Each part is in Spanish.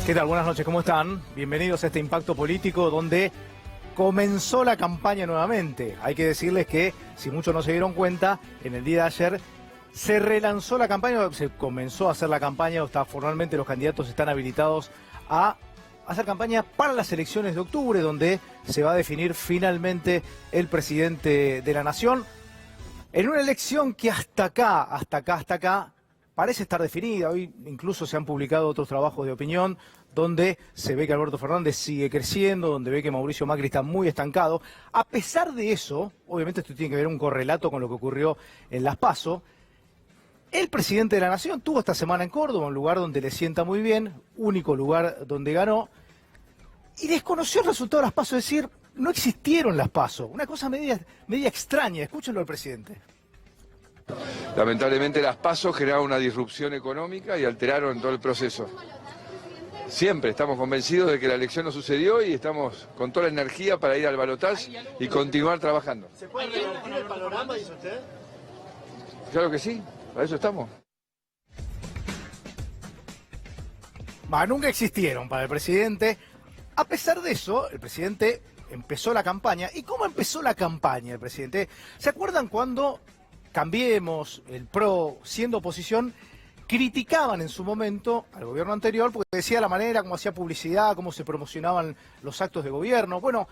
¿Qué tal? Buenas noches, ¿cómo están? Bienvenidos a este Impacto Político donde comenzó la campaña nuevamente. Hay que decirles que, si muchos no se dieron cuenta, en el día de ayer se relanzó la campaña, se comenzó a hacer la campaña, formalmente los candidatos están habilitados a hacer campaña para las elecciones de octubre, donde se va a definir finalmente el presidente de la nación, en una elección que hasta acá, parece estar definida. Hoy incluso se han publicado otros trabajos de opinión donde se ve que Alberto Fernández sigue creciendo, donde ve que Mauricio Macri está muy estancado. A pesar de eso, obviamente esto tiene que ver un correlato con lo que ocurrió en Las PASO, el presidente de la Nación tuvo esta semana en Córdoba, un lugar donde le sienta muy bien, único lugar donde ganó, y desconoció el resultado de Las PASO, es decir, no existieron Las PASO. Una cosa media extraña. Escúchenlo al presidente. Lamentablemente las PASO generaron una disrupción económica y alteraron todo el proceso. Siempre estamos convencidos de que la elección no sucedió y estamos con toda la energía para ir al balotaje y continuar trabajando. ¿Se puede revertir el panorama, dice usted? Claro que sí, para eso estamos. Nunca existieron para el presidente. A pesar de eso, el presidente empezó la campaña. ¿Y cómo empezó la campaña el presidente? ¿Se acuerdan cuando Cambiemos, el PRO, siendo oposición, criticaban en su momento al gobierno anterior porque decía la manera como hacía publicidad, cómo se promocionaban los actos de gobierno? Bueno,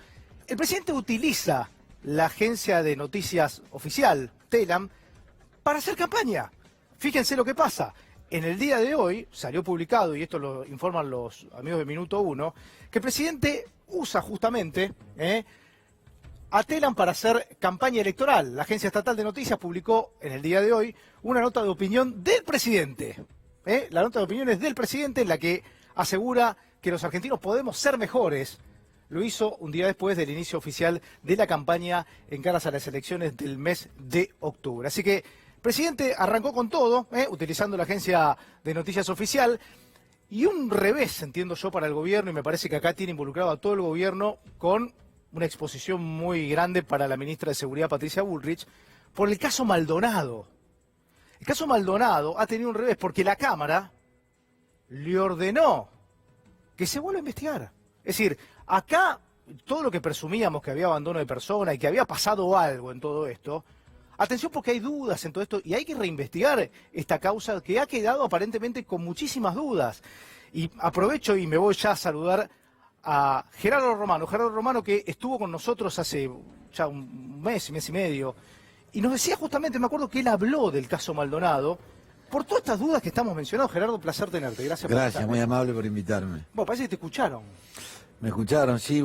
el presidente utiliza la agencia de noticias oficial, Telam, para hacer campaña. Fíjense lo que pasa. En el día de hoy salió publicado, y esto lo informan los amigos de Minuto Uno, que el presidente usa justamente a Telam para hacer campaña electoral. La Agencia Estatal de Noticias publicó en el día de hoy una nota de opinión del presidente. La nota de opinión es del presidente en la que asegura que los argentinos podemos ser mejores. Lo hizo un día después del inicio oficial de la campaña en caras a las elecciones del mes de octubre. Así que el presidente arrancó con todo, utilizando la Agencia de Noticias Oficial, y un revés, entiendo yo, para el gobierno, y me parece que acá tiene involucrado a todo el gobierno con una exposición muy grande para la ministra de Seguridad, Patricia Bullrich, por el caso Maldonado. El caso Maldonado ha tenido un revés porque la Cámara le ordenó que se vuelva a investigar. Es decir, acá todo lo que presumíamos que había abandono de persona y que había pasado algo en todo esto, atención porque hay dudas en todo esto y hay que reinvestigar esta causa que ha quedado aparentemente con muchísimas dudas. Y aprovecho y me voy ya a saludar a Gerardo Romano, que estuvo con nosotros hace ya un mes y medio, y nos decía justamente, me acuerdo que él habló del caso Maldonado, por todas estas dudas que estamos mencionando. Gerardo, placer tenerte, gracias por estar. Gracias, muy amable por invitarme. Bueno, parece que te escucharon. Me escucharon, sí,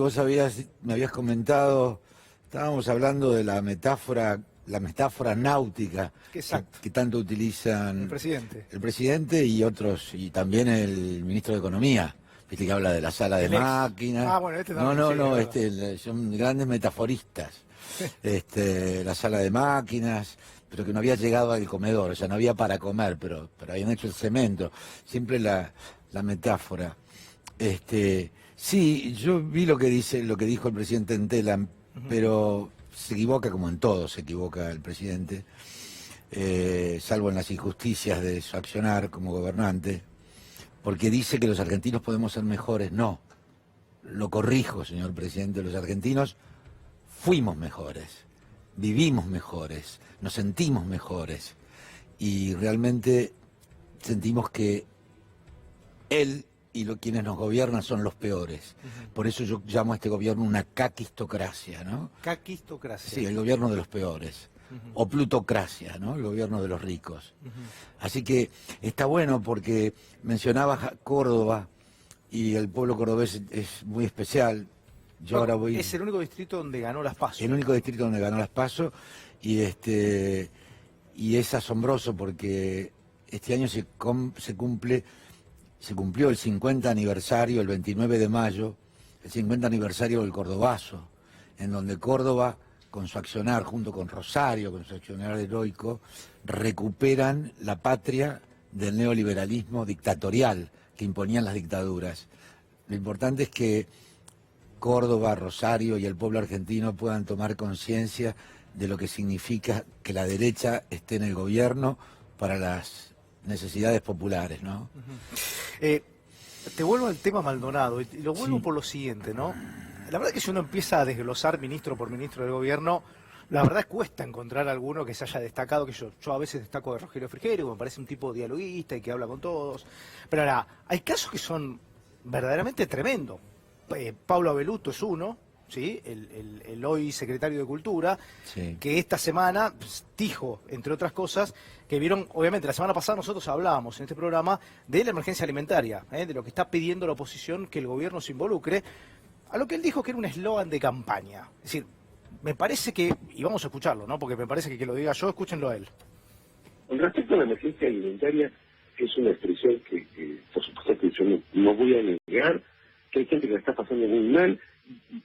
me habías comentado, estábamos hablando de la metáfora náutica que tanto utilizan el presidente y otros, y también el ministro de Economía. Viste que habla de la sala de máquinas. Bueno, son grandes metaforistas. La sala de máquinas, pero que no había llegado al comedor, o sea, no había para comer, pero habían hecho el cemento. Siempre la metáfora. Sí, yo vi lo que dijo el presidente en Telam, pero se equivoca como en todo, se equivoca el presidente, salvo en las injusticias de su accionar como gobernante. Porque dice que los argentinos podemos ser mejores. No, lo corrijo, señor presidente, los argentinos fuimos mejores, vivimos mejores, nos sentimos mejores y realmente sentimos que él y quienes nos gobiernan son los peores. Por eso yo llamo a este gobierno una caquistocracia, ¿no? Caquistocracia. Sí, el gobierno de los peores. O plutocracia, ¿no? El gobierno de los ricos. Así que está bueno porque mencionabas Córdoba y el pueblo cordobés es muy especial. Es el único distrito donde ganó Las PASO. El único distrito donde ganó Las PASO y es asombroso porque este año se cumplió el 50 aniversario, el 29 de mayo, el 50 aniversario del Cordobazo, en donde Córdoba, con su accionar, junto con Rosario, con su accionar heroico, recuperan la patria del neoliberalismo dictatorial que imponían las dictaduras. Lo importante es que Córdoba, Rosario y el pueblo argentino puedan tomar conciencia de lo que significa que la derecha esté en el gobierno para las necesidades populares, ¿no? Te vuelvo al tema Maldonado, y lo vuelvo Sí. por lo siguiente, ¿no? La verdad que si uno empieza a desglosar ministro por ministro del gobierno, la verdad cuesta encontrar alguno que se haya destacado, que yo a veces destaco de Rogelio Frigerio, me parece un tipo dialoguista y que habla con todos. Pero ahora, hay casos que son verdaderamente tremendos. Pablo Abeluto es uno, ¿sí? El hoy secretario de Cultura, Sí. que esta semana dijo, entre otras cosas, que vieron, obviamente, la semana pasada nosotros hablábamos en este programa de la emergencia alimentaria, de lo que está pidiendo la oposición que el gobierno se involucre, a lo que él dijo que era un eslogan de campaña. Es decir, me parece que, y vamos a escucharlo, ¿no? Porque me parece que lo diga yo, escúchenlo a él. Con respecto a la emergencia alimentaria, es una expresión que por supuesto que yo no voy a negar, que hay gente que la está pasando muy mal.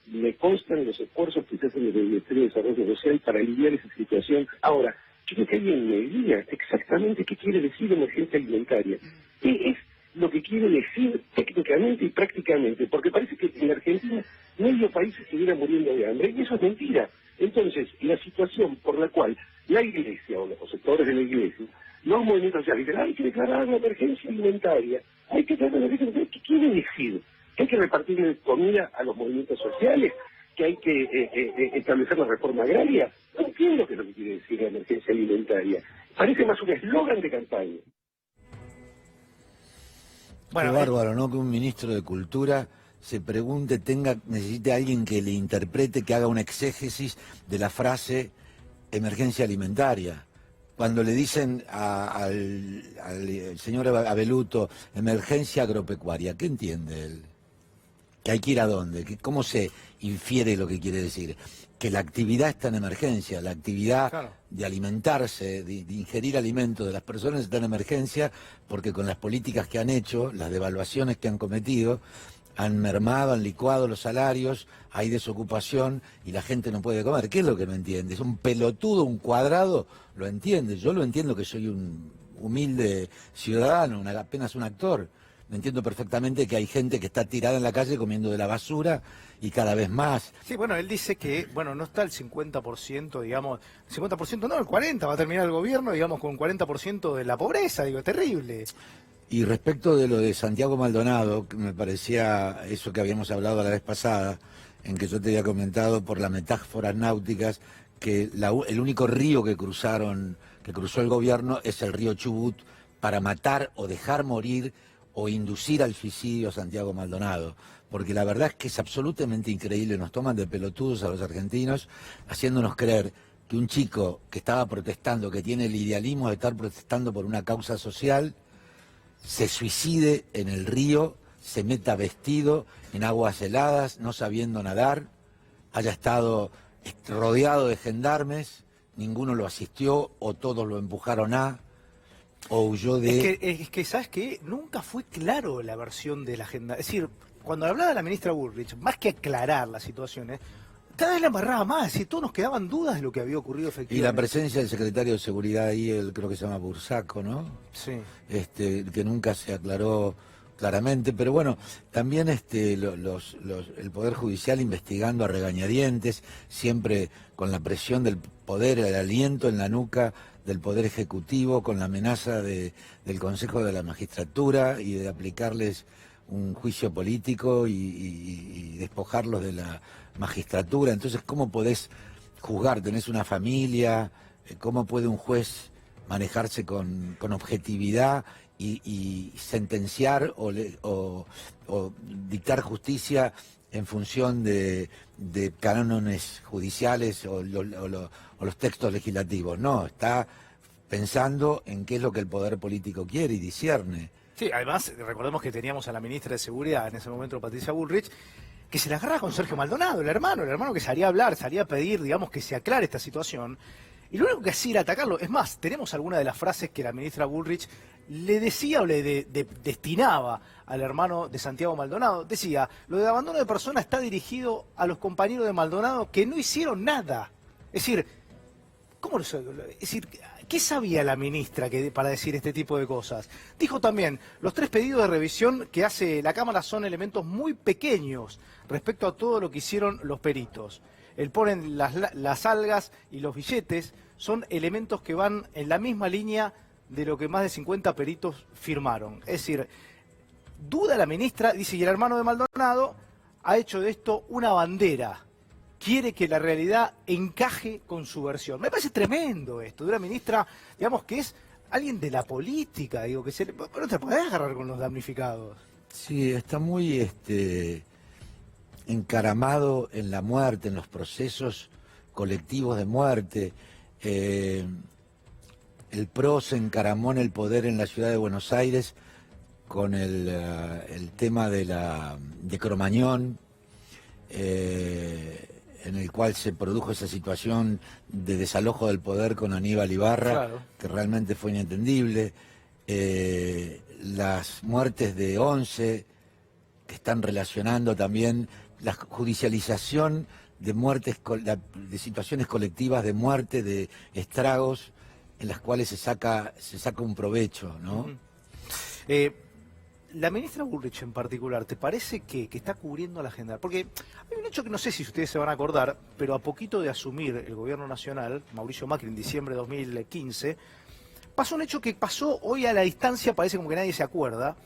Me constan los esfuerzos que se hacen desde el Ministerio de Desarrollo Social para aliviar esa situación. Ahora, yo creo que alguien me diga exactamente qué quiere decir emergencia alimentaria. ¿Qué es lo que quiere decir técnicamente y prácticamente? Porque parece que en Argentina medio país se estuviera muriendo de hambre, y eso es mentira. Entonces, la situación por la cual la Iglesia o los sectores de la Iglesia, los movimientos sociales, dicen, hay que declarar la emergencia alimentaria, hay que declarar la emergencia alimentaria, ¿qué quiere decir? ¿Que hay que repartir comida a los movimientos sociales? ¿Que hay que establecer la reforma agraria? No entiendo qué es lo que quiere decir la emergencia alimentaria. Parece más un eslogan de campaña. Bueno, Qué bárbaro, ¿no? Que un ministro de Cultura se pregunte, necesite a alguien que le interprete, que haga una exégesis de la frase emergencia alimentaria. Cuando le dicen al señor Abeluto emergencia agropecuaria, ¿qué entiende él? ¿Que hay que ir a dónde? ¿Cómo se infiere lo que quiere decir? Que la actividad está en emergencia, la actividad Claro. de alimentarse, de ingerir alimentos de las personas está en emergencia, porque con las políticas que han hecho, las devaluaciones que han cometido, han mermado, han licuado los salarios, hay desocupación y la gente no puede comer. ¿Qué es lo que no entiende? Es un pelotudo, un cuadrado, lo entiende. Yo lo entiendo, que soy un humilde ciudadano, apenas un actor. Me entiendo perfectamente que hay gente que está tirada en la calle comiendo de la basura y cada vez más. sí, bueno, él dice que, bueno, no está el 50%, digamos, 50% no, el 40% va a terminar el gobierno, digamos, con un 40% de la pobreza, digo, es terrible. Y respecto de lo de Santiago Maldonado, que me parecía eso que habíamos hablado la vez pasada, en que yo te había comentado por las metáforas náuticas, que el único río que cruzó el gobierno es el río Chubut para matar o dejar morir o inducir al suicidio a Santiago Maldonado. Porque la verdad es que es absolutamente increíble, nos toman de pelotudos a los argentinos, haciéndonos creer que un chico que estaba protestando, que tiene el idealismo de estar protestando por una causa social, se suicide en el río, se meta vestido en aguas heladas, no sabiendo nadar, haya estado rodeado de gendarmes, ninguno lo asistió o todos lo empujaron o huyó de... Es que, ¿sabes qué? Nunca fue claro la versión de la agenda. Es decir, cuando hablaba la ministra Bullrich, más que aclarar las situaciones, cada vez la embarraba más, es decir, todos nos quedaban dudas de lo que había ocurrido Y efectivamente. la presencia del secretario de Seguridad ahí, creo que se llama Bursaco, ¿no? Sí. Que nunca se aclaró claramente, pero bueno, también el Poder Judicial investigando a regañadientes, siempre con la presión del poder, el aliento en la nuca del Poder Ejecutivo, con la amenaza del Consejo de la Magistratura y de aplicarles un juicio político y despojarlos de la magistratura. Entonces, ¿cómo podés juzgar? ¿Tenés una familia? ¿Cómo puede un juez manejarse con objetividad y sentenciar o dictar justicia en función de cánones judiciales o los textos legislativos? No, está pensando en qué es lo que el poder político quiere y discierne. Sí, además, recordemos que teníamos a la ministra de Seguridad, en ese momento Patricia Bullrich, que se la agarra con Sergio Maldonado, el hermano que salía a hablar, salía a pedir, digamos, que se aclare esta situación. Y lo único que hacía era atacarlo. Es más, tenemos alguna de las frases que la ministra Bullrich le decía o le destinaba al hermano de Santiago Maldonado. Decía, lo de abandono de personas está dirigido a los compañeros de Maldonado que no hicieron nada. Es decir, ¿cómo lo sabe? Es decir, ¿qué sabía la ministra para decir este tipo de cosas? Dijo también, los 3 pedidos de revisión que hace la Cámara son elementos muy pequeños respecto a todo lo que hicieron los peritos. El ponen las algas y los billetes son elementos que van en la misma línea de lo que más de 50 peritos firmaron. Es decir, duda la ministra, dice, y el hermano de Maldonado ha hecho de esto una bandera. Quiere que la realidad encaje con su versión. Me parece tremendo esto, de una ministra, digamos, que es alguien de la política, digo, que pero te podés agarrar con los damnificados. Sí, está muy encaramado en la muerte, en los procesos colectivos de muerte. El PRO se encaramó en el poder en la ciudad de Buenos Aires con el tema de Cromañón, en el cual se produjo esa situación de desalojo del poder con Aníbal Ibarra, Claro. que realmente fue inentendible. Las muertes de 11, que están relacionando también la judicialización de muertes, de situaciones colectivas de muerte, de estragos, en las cuales se saca un provecho, ¿no? La ministra Bullrich en particular, ¿te parece que está cubriendo la agenda? Porque hay un hecho que no sé si ustedes se van a acordar, pero a poquito de asumir el gobierno nacional, Mauricio Macri en diciembre de 2015, pasó un hecho que pasó hoy a la distancia, parece como que nadie se acuerda,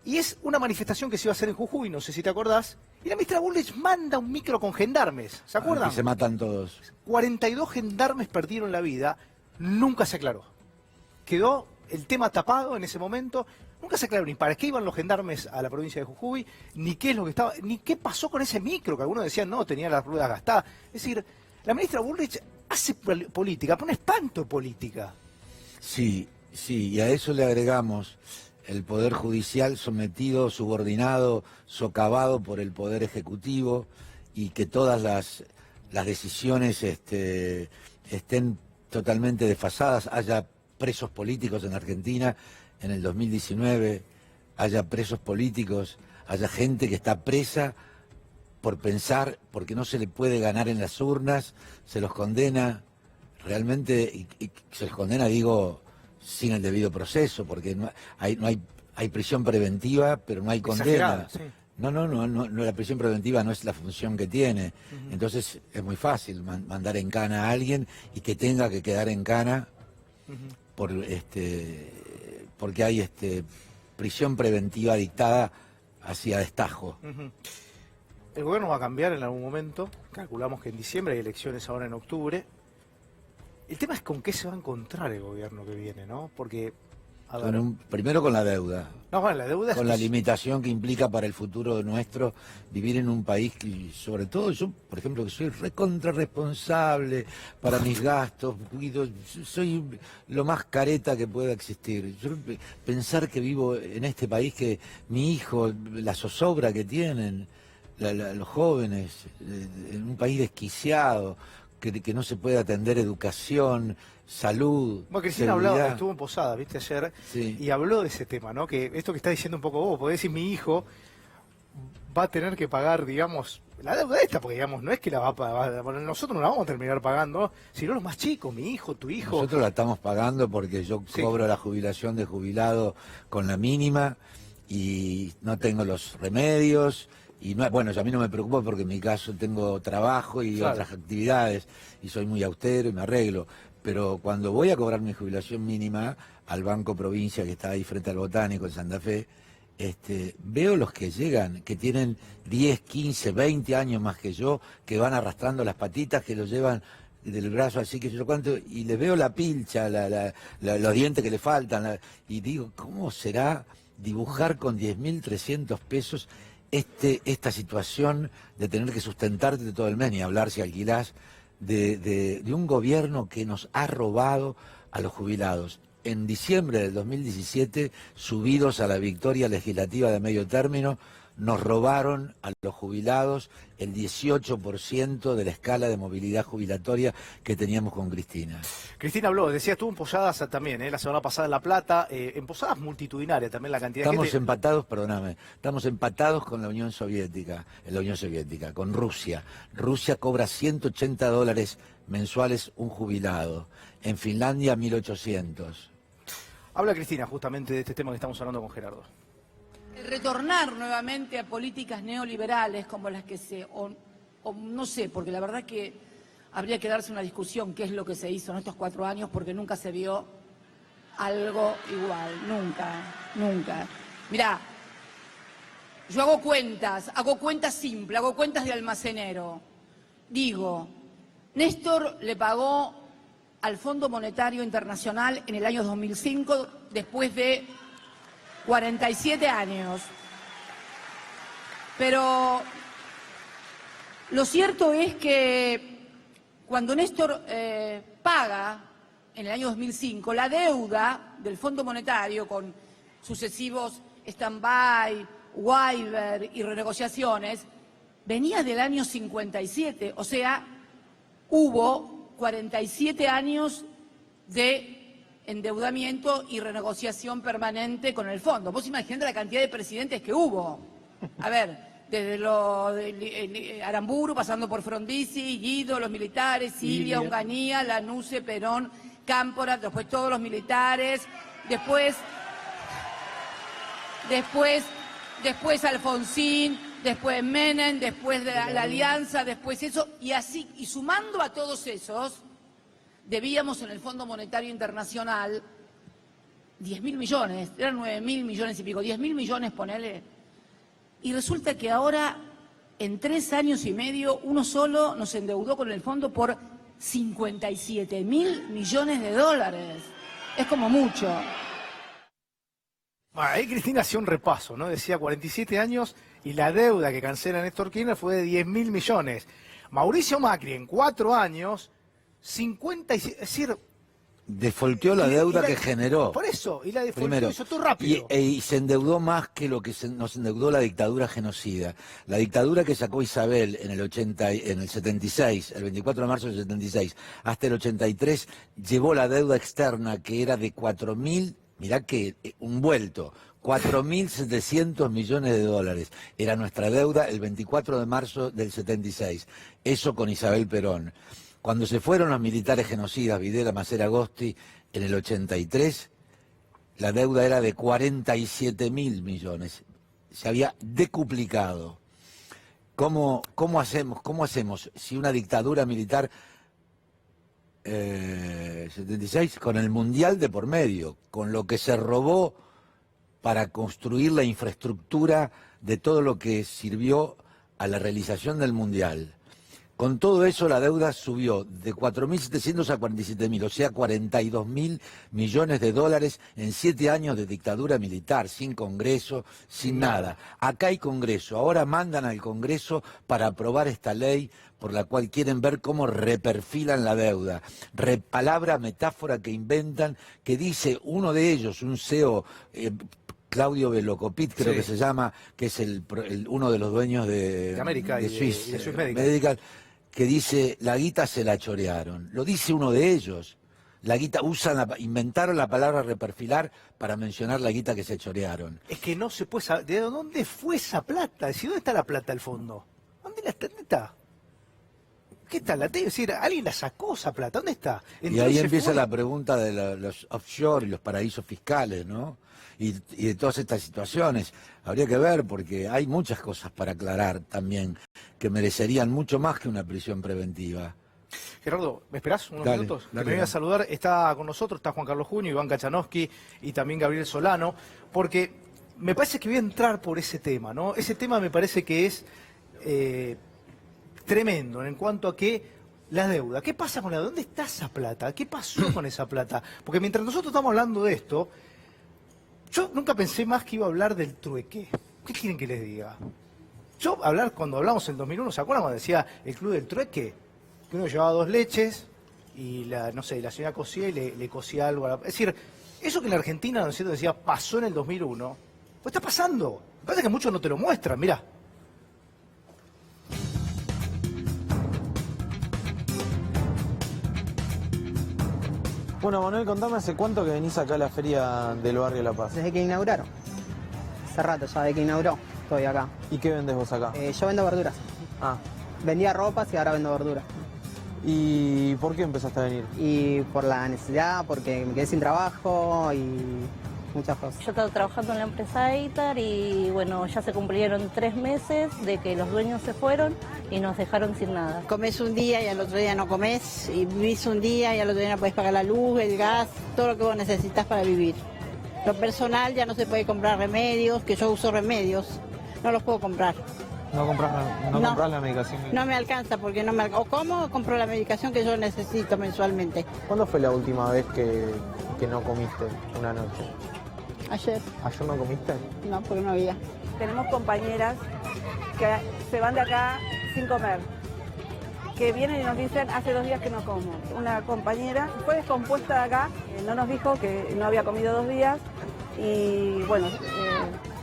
y es una manifestación que se iba a hacer en Jujuy, no sé si te acordás, y la ministra Bullrich manda un micro con gendarmes, ¿se acuerdan? Que se matan todos. 42 gendarmes perdieron la vida, nunca se aclaró. Quedó el tema tapado en ese momento, nunca se aclaró ni para qué iban los gendarmes a la provincia de Jujuy, ni qué es lo que estaba, ni qué pasó con ese micro, que algunos decían no, tenía las ruedas gastadas. Es decir, la ministra Bullrich hace política, pone espanto de política. Sí, y a eso le agregamos el Poder Judicial sometido, subordinado, socavado por el Poder Ejecutivo, y que todas las decisiones estén totalmente desfasadas. Haya presos políticos en Argentina en el 2019, haya presos políticos, haya gente que está presa por pensar, porque no se le puede ganar en las urnas, se los condena realmente, y se les condena, digo, sin el debido proceso, porque no hay prisión preventiva, pero no hay condena. Exagerada, sí. No, la prisión preventiva no es la función que tiene. Entonces es muy fácil mandar en cana a alguien y que tenga que quedar en cana porque hay prisión preventiva dictada hacia destajo. El gobierno va a cambiar en algún momento, calculamos que en diciembre hay elecciones ahora en octubre. El tema es con qué se va a encontrar el gobierno que viene, ¿no? Porque, a ver, Primero con la deuda. no, bueno, la deuda es Con que la limitación que implica para el futuro nuestro vivir en un país que, sobre todo yo, por ejemplo, que soy recontra responsable para mis gastos, soy lo más careta que pueda existir. Yo, pensar que vivo en este país, que mi hijo, la zozobra que tienen los jóvenes, en un país desquiciado, que no se puede atender educación, salud, bueno, Cristina hablaba, estuvo en Posadas, viste, ayer, sí, y habló de ese tema, ¿no? Que esto que está diciendo un poco vos, podés decir, mi hijo va a tener que pagar, digamos, la deuda esta, porque, digamos, no es que la va a pagar, bueno, nosotros no la vamos a terminar pagando, sino los más chicos, mi hijo, tu hijo. Nosotros la estamos pagando porque yo cobro la jubilación de jubilado con la mínima y no tengo los remedios. Y no, bueno, a mí no me preocupa porque en mi caso tengo trabajo y Claro, otras actividades y soy muy austero y me arreglo. Pero cuando voy a cobrar mi jubilación mínima al Banco Provincia, que está ahí frente al Botánico en Santa Fe, veo los que llegan, que tienen 10, 15, 20 años más que yo, que van arrastrando las patitas, que los llevan del brazo así, que yo cuánto, y les veo la pilcha, los dientes que le faltan, y digo, ¿cómo será dibujar con 10.300 pesos esta situación de tener que sustentarte todo el mes, ni hablar si alquilás, de un gobierno que nos ha robado a los jubilados? En diciembre del 2017, subidos a la victoria legislativa de medio término, nos robaron a los jubilados el 18% de la escala de movilidad jubilatoria que teníamos con Cristina. Cristina habló, decía, estuvo en Posadas también, la semana pasada en La Plata, en Posadas multitudinaria también la cantidad de Estamos gente. estamos empatados con la Unión Soviética, con Rusia. Rusia cobra $180 mensuales un jubilado, en Finlandia 1.800. Habla Cristina justamente de este tema que estamos hablando con Gerardo. Retornar nuevamente a políticas neoliberales como las que o no sé, porque la verdad que habría que darse una discusión qué es lo que se hizo en estos 4 años, porque nunca se vio algo igual, nunca. Mirá, yo hago cuentas simples, hago cuentas de almacenero. Digo, Néstor le pagó al Fondo Monetario Internacional en el año 2005, después de 47 años. Pero lo cierto es que cuando Néstor paga en el año 2005 la deuda del Fondo Monetario con sucesivos stand-by, waiver y renegociaciones, venía del año 57, o sea, hubo 47 años de endeudamiento y renegociación permanente con el fondo. Vos imaginate la cantidad de presidentes que hubo. A ver, desde Aramburu, pasando por Frondizi, Guido, los militares, Silvia, Onganía, Lanusse, Perón, Cámpora, después todos los militares, después Alfonsín, después Menem, después de la Alianza, después eso, y así, y sumando a todos esos, debíamos en el Fondo Monetario Internacional 10.000 millones, eran 9.000 millones y pico, 10.000 millones, ponele. Y resulta que ahora, en 3 años y medio, uno solo nos endeudó con el fondo por 57.000 millones de dólares. Es como mucho. Bueno, ahí Cristina hacía un repaso, ¿no? Decía 47 años y la deuda que cancela Néstor Kirchner fue de 10.000 millones. Mauricio Macri en 4 años, 57, es decir... Defolteó la deuda que generó. Por eso, y la defolteó, primero, hizo todo rápido. Y se endeudó más que lo que nos endeudó la dictadura genocida. La dictadura que sacó Isabel en el 76, el 24 de marzo del 76, hasta el 83, llevó la deuda externa que era de 4.000, mirá que un vuelto, 4.700 millones de dólares. Era nuestra deuda el 24 de marzo del 76. Eso con Isabel Perón. Cuando se fueron los militares genocidas, Videla, Macera, Agosti, en el 83, la deuda era de 47.000 millones. Se había decuplicado. ¿Cómo hacemos si una dictadura militar 76, con el Mundial de por medio, con lo que se robó para construir la infraestructura de todo lo que sirvió a la realización del Mundial? Con todo eso la deuda subió de 4.700 a 47.000, o sea, 42.000 millones de dólares en 7 años de dictadura militar, sin Congreso, sin nada. Acá hay Congreso, ahora mandan al Congreso para aprobar esta ley por la cual quieren ver cómo reperfilan la deuda. Palabra, metáfora que inventan, que dice uno de ellos, un CEO... Claudio Velocopit, creo que se llama, que es uno de los dueños de América de y Swiss, de Swiss Medical, que dice, la guita se la chorearon. Lo dice uno de ellos. La guita, inventaron la palabra reperfilar para mencionar la guita que se chorearon. Es que no se puede saber, ¿de dónde fue esa plata? Es decir, ¿dónde está la plata del fondo? ¿Dónde está? ¿Qué está? Es decir, alguien la sacó esa plata, ¿dónde está? Entonces y ahí empieza la pregunta de los offshore y los paraísos fiscales, ¿no? Y de todas estas situaciones. Habría que ver, porque hay muchas cosas para aclarar también, que merecerían mucho más que una prisión preventiva. Gerardo, ¿me esperás unos minutos? Dale, me voy a saludar. Está con nosotros, está Juan Carlos Junio, Iván Kachanowski y también Gabriel Solano, porque me parece que voy a entrar por ese tema, ¿no? Ese tema me parece que es tremendo en cuanto a que la deuda. ¿Qué pasa con la deuda? ¿Dónde está esa plata? ¿Qué pasó con esa plata? Porque mientras nosotros estamos hablando de esto, yo nunca pensé más que iba a hablar del trueque. ¿Qué quieren que les diga? Cuando hablamos en 2001, ¿se acuerdan cuando decía el club del trueque? Que uno llevaba 2 leches y la señora cosía y le cosía algo. Es decir, eso que en la Argentina, ¿no es cierto?, decía pasó en el 2001, pues está pasando. Lo que pasa es que muchos no te lo muestran, mirá. Bueno, Manuel, contame, ¿hace cuánto que venís acá a la feria del barrio La Paz? Desde que inauguraron. Hace rato ya, de que inauguró, estoy acá. ¿Y qué vendés vos acá? Yo vendo verduras. Ah. Vendía ropas y ahora vendo verduras. ¿Y por qué empezaste a venir? Y por la necesidad, porque me quedé sin trabajo y muchas cosas. Yo estaba trabajando en la empresa EITAR y bueno, ya se cumplieron 3 meses de que los dueños se fueron y nos dejaron sin nada. Comés un día y al otro día no comés, y vivís un día y al otro día no podés pagar la luz, el gas, todo lo que vos necesitas para vivir. Lo personal ya no se puede comprar remedios, que yo uso remedios. no los puedo comprar. ¿No compras la medicación? No me alcanza porque no me alcanza. O como compro la medicación que yo necesito mensualmente. ¿Cuándo fue la última vez que no comiste una noche? Ayer. ¿Ayer no comiste? No, porque no había. Tenemos compañeras que se van de acá sin comer, que vienen y nos dicen, hace 2 días que no como. Una compañera fue descompuesta de acá, no nos dijo que no había comido 2 días y bueno...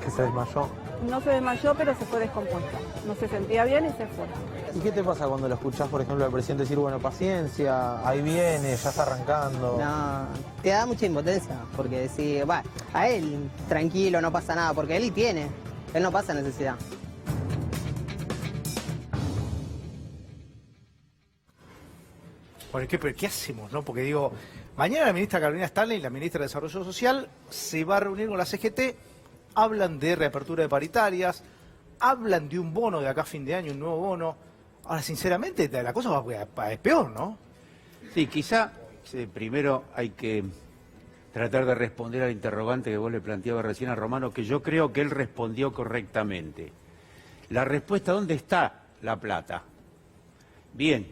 ¿Que se desmayó? No se desmayó, pero se fue descompuesta. No se sentía bien y se fue. ¿Y qué te pasa cuando lo escuchás, por ejemplo, al presidente decir, bueno, paciencia, ahí viene, ya está arrancando? No, te da mucha impotencia, porque decir, va, a él tranquilo, no pasa nada, porque él tiene, él no pasa necesidad. Bueno, ¿qué hacemos, no? Porque digo, mañana la ministra Carolina Stanley, la ministra de Desarrollo Social, se va a reunir con la CGT, hablan de reapertura de paritarias, hablan de un bono de acá a fin de año, un nuevo bono. Ahora, sinceramente, la cosa es peor, ¿no? Sí, quizá primero hay que tratar de responder al interrogante que vos le planteabas recién a Romano, que yo creo que él respondió correctamente. La respuesta, ¿dónde está la plata? Bien,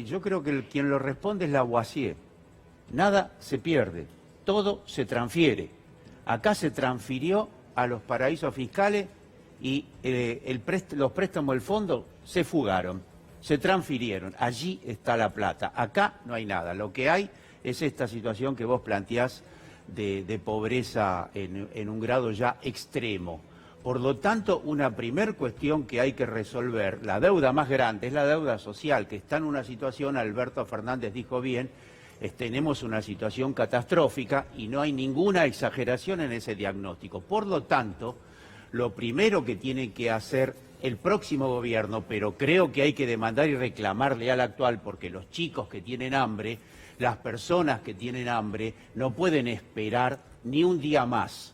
yo creo que quien lo responde es Lavoisier. Nada se pierde, todo se transfiere. Acá se transfirió a los paraísos fiscales y los préstamos del fondo se fugaron, se transfirieron. Allí está la plata. Acá no hay nada. Lo que hay es esta situación que vos planteás de pobreza en un grado ya extremo. Por lo tanto, una primer cuestión que hay que resolver, la deuda más grande, es la deuda social, que está en una situación, Alberto Fernández dijo bien, tenemos una situación catastrófica y no hay ninguna exageración en ese diagnóstico. Por lo tanto, lo primero que tiene que hacer el próximo gobierno, pero creo que hay que demandar y reclamarle al actual, porque los chicos que tienen hambre, las personas que tienen hambre, no pueden esperar ni un día más.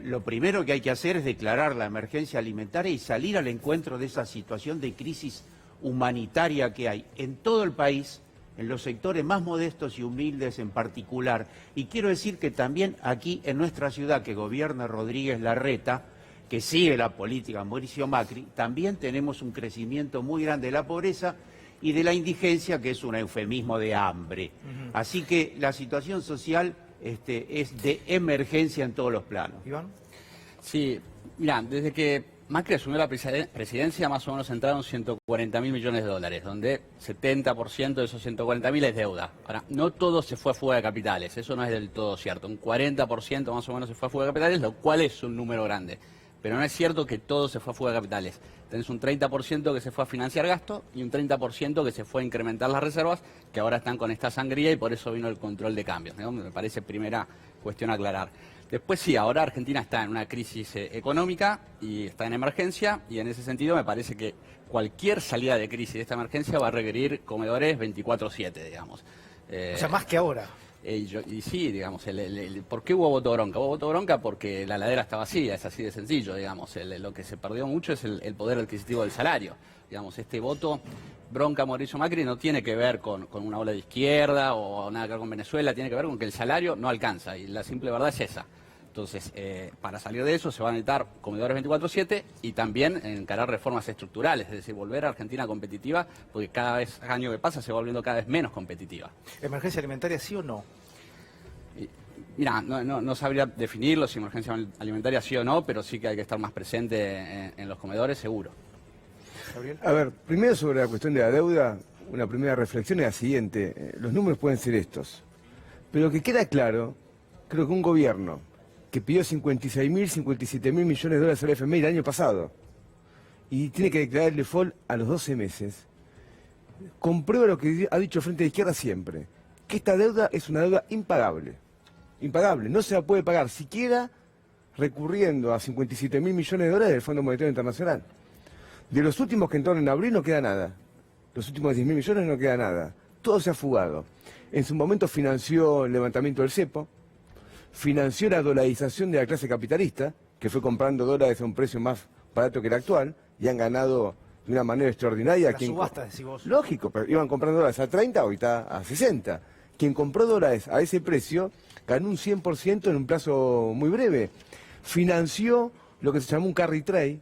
Lo primero que hay que hacer es declarar la emergencia alimentaria y salir al encuentro de esa situación de crisis humanitaria que hay en todo el país, en los sectores más modestos y humildes en particular. Y quiero decir que también aquí en nuestra ciudad, que gobierna Rodríguez Larreta, que sigue la política Mauricio Macri, también tenemos un crecimiento muy grande de la pobreza y de la indigencia, que es un eufemismo de hambre. Así que la situación social es de emergencia en todos los planos. Iván. Sí, mira, desde que Macri asumió la presidencia, más o menos entraron 140.000 millones de dólares, donde 70% de esos 140.000 es deuda. Ahora, no todo se fue a fuga de capitales, eso no es del todo cierto. Un 40% más o menos se fue a fuga de capitales, lo cual es un número grande. Pero no es cierto que todo se fue a fuga de capitales. Tenés un 30% que se fue a financiar gasto y un 30% que se fue a incrementar las reservas, que ahora están con esta sangría y por eso vino el control de cambios, ¿no? Me parece primera cuestión a aclarar. Después sí, ahora Argentina está en una crisis económica y está en emergencia, y en ese sentido me parece que cualquier salida de crisis de esta emergencia va a requerir comedores 24/7, digamos. O sea, más que ahora. Y sí, digamos, ¿por qué hubo voto bronca? Hubo voto bronca porque la heladera está vacía, es así de sencillo, digamos. Lo que se perdió mucho es el poder adquisitivo del salario. Digamos, este voto bronca Mauricio Macri no tiene que ver con una ola de izquierda o nada que ver con Venezuela, tiene que ver con que el salario no alcanza, y la simple verdad es esa. Entonces, para salir de eso se van a necesitar comedores 24/7 y también encarar reformas estructurales, es decir, volver a Argentina competitiva, porque cada año que pasa se va volviendo cada vez menos competitiva. ¿Emergencia alimentaria sí o no? Mira, no sabría definirlo si emergencia alimentaria sí o no, pero sí que hay que estar más presente en los comedores, seguro. Gabriel. A ver, primero sobre la cuestión de la deuda, una primera reflexión es la siguiente. Los números pueden ser estos, pero lo que queda claro, creo que un gobierno que pidió 56.000, 57.000 millones de dólares al FMI el año pasado y tiene que declarar el default a los 12 meses, comprueba lo que ha dicho el Frente de Izquierda siempre, que esta deuda es una deuda impagable. Impagable, no se la puede pagar siquiera recurriendo a 57.000 millones de dólares del Fondo Monetario Internacional. De los últimos que entraron en abril no queda nada. Los últimos 10.000 millones no queda nada. Todo se ha fugado. En su momento financió el levantamiento del cepo, financió la dolarización de la clase capitalista, que fue comprando dólares a un precio más barato que el actual, y han ganado de una manera extraordinaria. La subasta, decís vos. Lógico, pero iban comprando dólares a 30, hoy está a 60. Quien compró dólares a ese precio ganó un 100% en un plazo muy breve. Financió lo que se llamó un carry trade,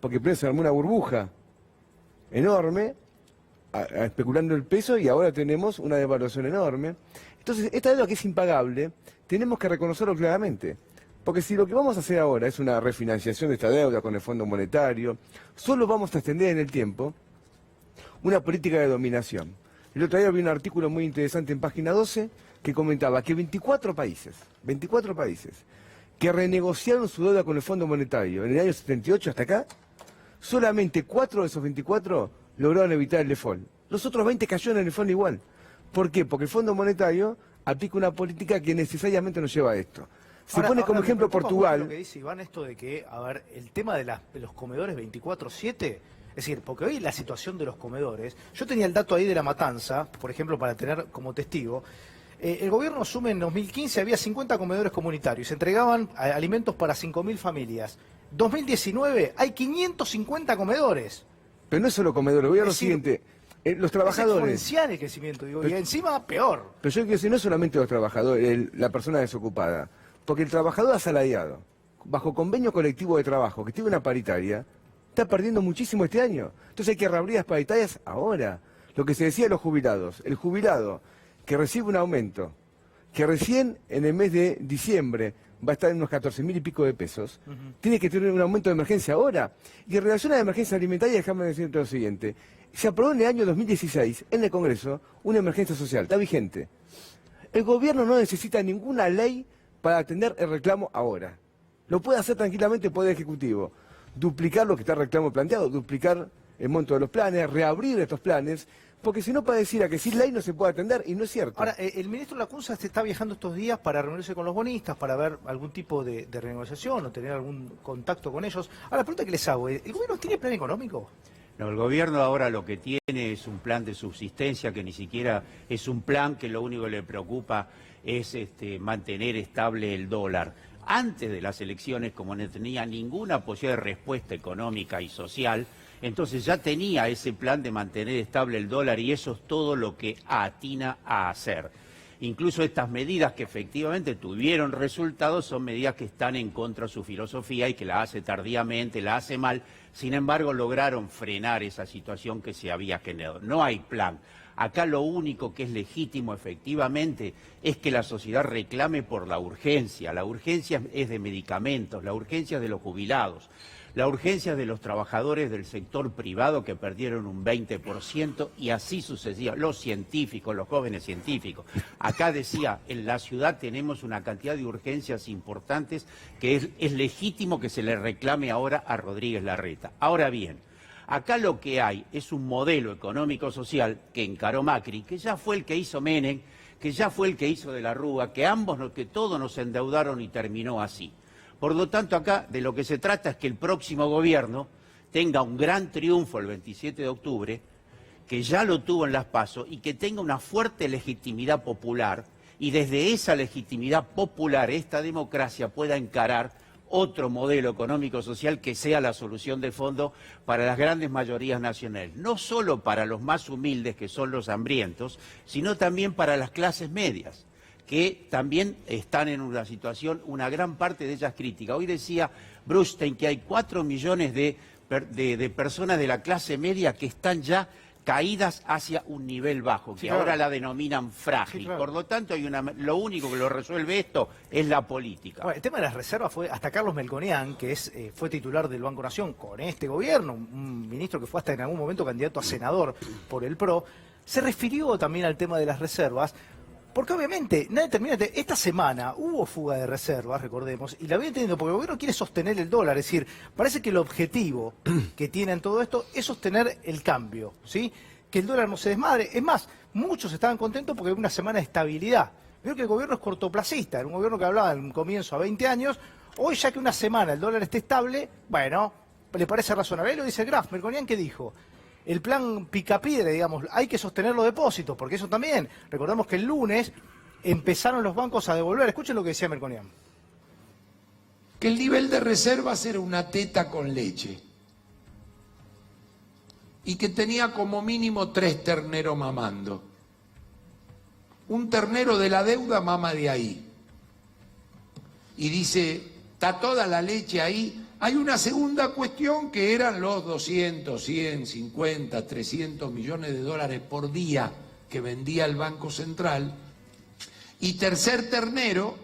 porque primero se armó una burbuja enorme, especulando el peso, y ahora tenemos una devaluación enorme. Entonces, esta deuda que es impagable, tenemos que reconocerlo claramente. Porque si lo que vamos a hacer ahora es una refinanciación de esta deuda con el Fondo Monetario, solo vamos a extender en el tiempo una política de dominación. El otro día vi un artículo muy interesante en página 12 que comentaba que 24 países que renegociaron su deuda con el Fondo Monetario en el año 78 hasta acá, solamente 4 de esos 24 lograron evitar el default. Los otros 20 cayeron en el default igual. ¿Por qué? Porque el Fondo Monetario aplica una política que necesariamente nos lleva a esto. Se pone como ejemplo Portugal. Lo que dice Iván, esto de que, a ver, el tema de los comedores 24/7, es decir, porque hoy la situación de los comedores, yo tenía el dato ahí de La Matanza, por ejemplo, para tener como testigo, el gobierno asume en 2015, había 50 comedores comunitarios, se entregaban alimentos para 5.000 familias. 2019 hay 550 comedores. Pero no es solo comedores, voy a lo siguiente. Los trabajadores. Es exponencial el crecimiento, digo, y encima peor. Pero yo quiero decir, no solamente los trabajadores, la persona desocupada, porque el trabajador asalariado, bajo convenio colectivo de trabajo, que tiene una paritaria, está perdiendo muchísimo este año. Entonces hay que reabrir las paritarias ahora. Lo que se decía de los jubilados, el jubilado que recibe un aumento, que recién en el mes de diciembre va a estar en unos 14.000 y pico de pesos, tiene que tener un aumento de emergencia ahora. Y en relación a la emergencia alimentaria, déjame decirte lo siguiente. Se aprobó en el año 2016, en el Congreso, una emergencia social, está vigente. El gobierno no necesita ninguna ley para atender el reclamo ahora. Lo puede hacer tranquilamente el Poder Ejecutivo. Duplicar lo que está el reclamo planteado, duplicar el monto de los planes, reabrir estos planes, porque si no pareciera que sin ley no se puede atender, y no es cierto. Ahora, el ministro Lacunza se está viajando estos días para reunirse con los bonistas, para ver algún tipo de renegociación o tener algún contacto con ellos. Ahora, la pregunta que les hago, ¿el gobierno tiene plan económico? No, el gobierno ahora lo que tiene es un plan de subsistencia que ni siquiera es un plan, que lo único que le preocupa es mantener estable el dólar. Antes de las elecciones, como no tenía ninguna posibilidad de respuesta económica y social, entonces ya tenía ese plan de mantener estable el dólar, y eso es todo lo que atina a hacer. Incluso estas medidas que efectivamente tuvieron resultados son medidas que están en contra de su filosofía y que la hace tardíamente, la hace mal. Sin embargo, lograron frenar esa situación que se había generado. No hay plan. Acá lo único que es legítimo efectivamente es que la sociedad reclame por la urgencia. La urgencia es de medicamentos, la urgencia es de los jubilados, la urgencia es de los trabajadores del sector privado que perdieron un 20%, y así sucedía. Los científicos, los jóvenes científicos. Acá decía, en la ciudad tenemos una cantidad de urgencias importantes que es legítimo que se le reclame ahora a Rodríguez Larreta. Ahora bien, acá lo que hay es un modelo económico-social que encaró Macri, que ya fue el que hizo Menem, que ya fue el que hizo de la Rúa, que todos nos endeudaron y terminó así. Por lo tanto, acá de lo que se trata es que el próximo gobierno tenga un gran triunfo el 27 de octubre, que ya lo tuvo en las PASO, y que tenga una fuerte legitimidad popular, y desde esa legitimidad popular esta democracia pueda encarar otro modelo económico-social que sea la solución de fondo para las grandes mayorías nacionales, no solo para los más humildes, que son los hambrientos, sino también para las clases medias, que también están en una situación, una gran parte de ellas crítica. Hoy decía Brustein que hay 4 millones de personas de la clase media que están ya caídas hacia un nivel bajo, que ahora la denominan frágil. Sí, claro. Por lo tanto, lo único que lo resuelve esto es la política. Bueno, el tema de las reservas fue hasta Carlos Melconian, que fue titular del Banco Nación con este gobierno, un ministro que fue hasta en algún momento candidato a senador por el PRO, se refirió también al tema de las reservas. Porque obviamente, nadie termina. Esta semana hubo fuga de reservas, recordemos, y la viene teniendo porque el gobierno quiere sostener el dólar. Es decir, parece que el objetivo que tienen todo esto es sostener el cambio, ¿sí? Que el dólar no se desmadre. Es más, muchos estaban contentos porque hay una semana de estabilidad. Creo que el gobierno es cortoplacista, era un gobierno que hablaba en un comienzo a 20 años. Hoy, ya que una semana el dólar esté estable, bueno, le parece razonable. Ahí lo dice Graf. Melconian, ¿qué dijo? El plan Picapiedra, digamos, hay que sostener los depósitos, porque eso también, recordemos que el lunes empezaron los bancos a devolver. Escuchen lo que decía Melconian. Que el nivel de reservas era una teta con leche y que tenía como mínimo 3 terneros mamando. Un ternero de la deuda mama de ahí. Y dice, está toda la leche ahí. Hay una segunda cuestión que eran los 200, 100, 50, 300 millones de dólares por día que vendía el Banco Central. Y tercer ternero,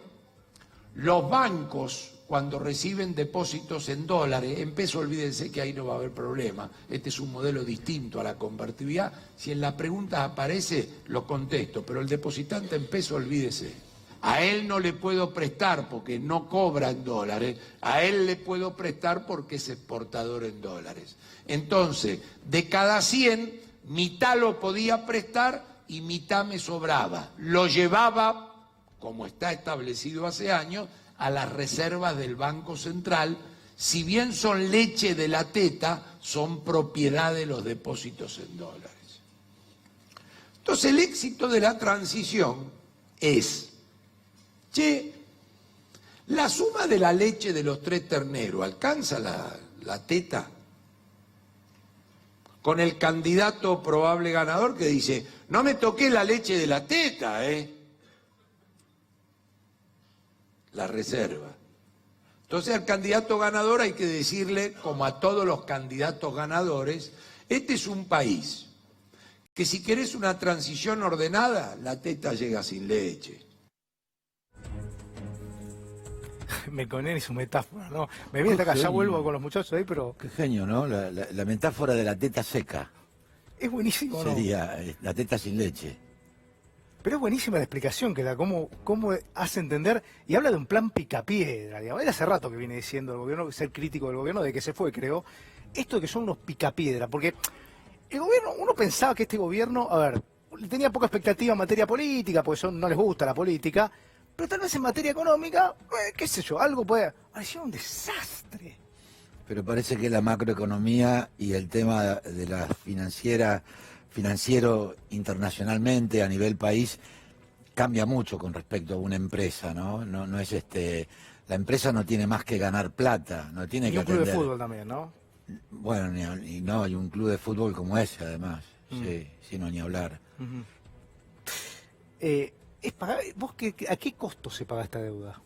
los bancos cuando reciben depósitos en dólares, en peso olvídense que ahí no va a haber problema, este es un modelo distinto a la convertibilidad, si en las preguntas aparece lo contesto, pero el depositante en peso olvídese. A él no le puedo prestar porque no cobra en dólares, a él le puedo prestar porque es exportador en dólares. Entonces, de cada 100, mitad lo podía prestar y mitad me sobraba. Lo llevaba, como está establecido hace años, a las reservas del Banco Central, si bien son leche de la teta, son propiedad de los depósitos en dólares. Entonces, el éxito de la transición es... Che, la suma de la leche de los 3 terneros, ¿alcanza la teta? Con el candidato probable ganador que dice, no me toqué la leche de la teta, la reserva. Entonces al candidato ganador hay que decirle, como a todos los candidatos ganadores, este es un país que si querés una transición ordenada, la teta llega sin leche. Melconian y su metáfora, ¿no? Me viene acá, ya vuelvo con los muchachos ahí, pero... Qué genio, ¿no? La metáfora de la teta seca. Es buenísimo, ¿no? Sería la teta sin leche. Pero es buenísima la explicación que da, cómo hace entender, y habla de un plan picapiedra, digamos. Él hace rato que viene diciendo el gobierno, ser crítico del gobierno, de que se fue, creo, esto de que son unos picapiedra, porque el gobierno, uno pensaba que este gobierno, a ver, tenía poca expectativa en materia política, porque no les gusta la política, pero tal vez en materia económica, qué sé yo, algo puede... Parecía un desastre. Pero parece que la macroeconomía y el tema de la financiero internacionalmente a nivel país cambia mucho con respecto a una empresa, ¿no? No es la empresa no tiene más que ganar plata, no tiene que un club atender. de fútbol también, ¿no? Bueno, hay un club de fútbol como ese además, sí, no ni hablar. ¿Vos a qué costo se paga esta deuda?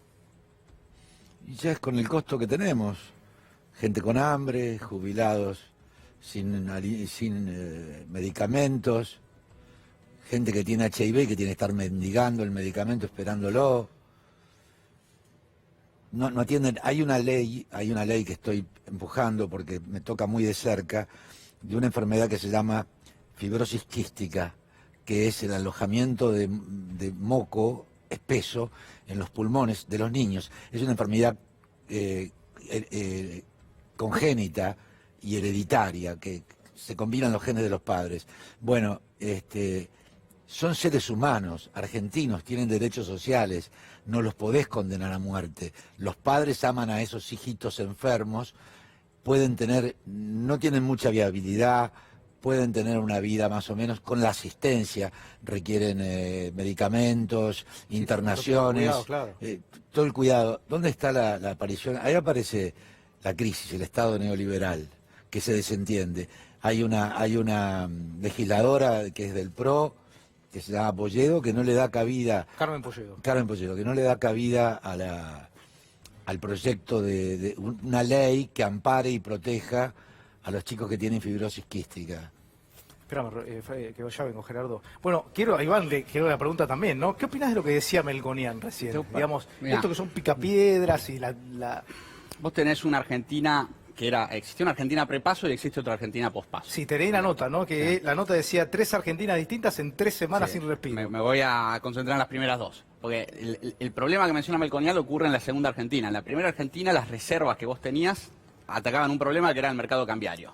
Y ya es con el costo que tenemos. Gente con hambre, jubilados sin medicamentos, gente que tiene HIV y que tiene que estar mendigando el medicamento, esperándolo. No atienden. Hay una ley que estoy empujando porque me toca muy de cerca, de una enfermedad que se llama fibrosis quística, que es el alojamiento de moco espeso en los pulmones de los niños. Es una enfermedad congénita y hereditaria, que se combinan los genes de los padres. Bueno, son seres humanos, argentinos, tienen derechos sociales, no los podés condenar a muerte. Los padres aman a esos hijitos enfermos, no tienen mucha viabilidad, pueden tener una vida más o menos con la asistencia, requieren medicamentos, internaciones, todo el cuidado, claro. Todo el cuidado. ¿Dónde está la aparición? Ahí aparece la crisis, el Estado neoliberal, que se desentiende. Hay una legisladora que es del PRO, que se llama Polledo, que no le da cabida... Carmen Polledo, que no le da cabida al proyecto de una ley que ampare y proteja a los chicos que tienen fibrosis quística. Espérame, que ya vengo, Gerardo. Bueno, a Iván le quiero la pregunta también, ¿no? ¿Qué opinás de lo que decía Melconian recién? Digamos, mirá, esto que son picapiedras y Vos tenés una Argentina existió una Argentina prepaso y existe otra Argentina pospaso. Sí, te leí la nota, ¿no? Que la nota decía 3 Argentinas distintas en 3 semanas sin respiro. Me voy a concentrar en las primeras 2, porque el problema que menciona Melconian ocurre en la segunda Argentina. En la primera Argentina, las reservas que vos tenías atacaban un problema que era el mercado cambiario.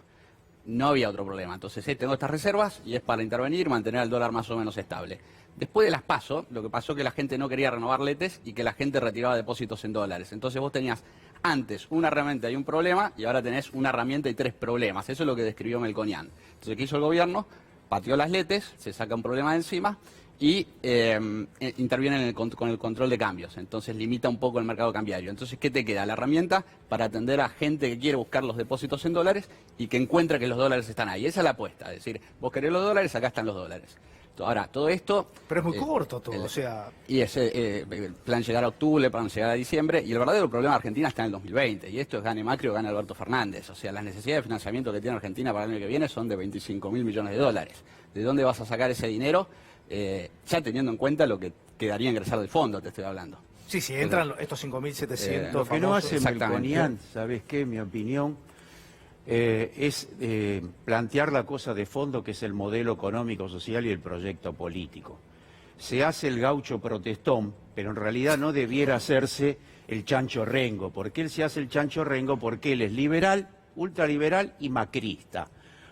No había otro problema. Entonces, tengo estas reservas y es para intervenir, mantener el dólar más o menos estable. Después de las PASO, lo que pasó es que la gente no quería renovar letes y que la gente retiraba depósitos en dólares. Entonces vos tenías antes una herramienta y un problema y ahora tenés una herramienta y 3 problemas. Eso es lo que describió Melconian. Entonces, ¿qué hizo el gobierno? Pateó las letes, se saca un problema de encima y interviene con el control de cambios. Entonces limita un poco el mercado cambiario. Entonces, ¿qué te queda? La herramienta para atender a gente que quiere buscar los depósitos en dólares y que encuentra que los dólares están ahí. Esa es la apuesta. Es decir, vos querés los dólares, acá están los dólares. Ahora, todo esto... Pero es muy corto todo, o sea... Y es el plan llegar a octubre, plan llegar a diciembre, y el verdadero problema de Argentina está en el 2020, y esto es gane Macri o gane Alberto Fernández. O sea, las necesidades de financiamiento que tiene Argentina para el año que viene son de 25.000 millones de dólares. ¿De dónde vas a sacar ese dinero? Ya teniendo en cuenta lo que quedaría ingresar del fondo, te estoy hablando. Sí, entran estos 5.700 Lo que no hace Exactamente. Melconian, ¿sabes qué? Mi opinión es plantear la cosa de fondo, que es el modelo económico, social y el proyecto político. Se hace el gaucho protestón, pero en realidad no debiera hacerse el chancho rengo. ¿Por qué él se hace el chancho rengo? Porque él es liberal, ultraliberal y macrista.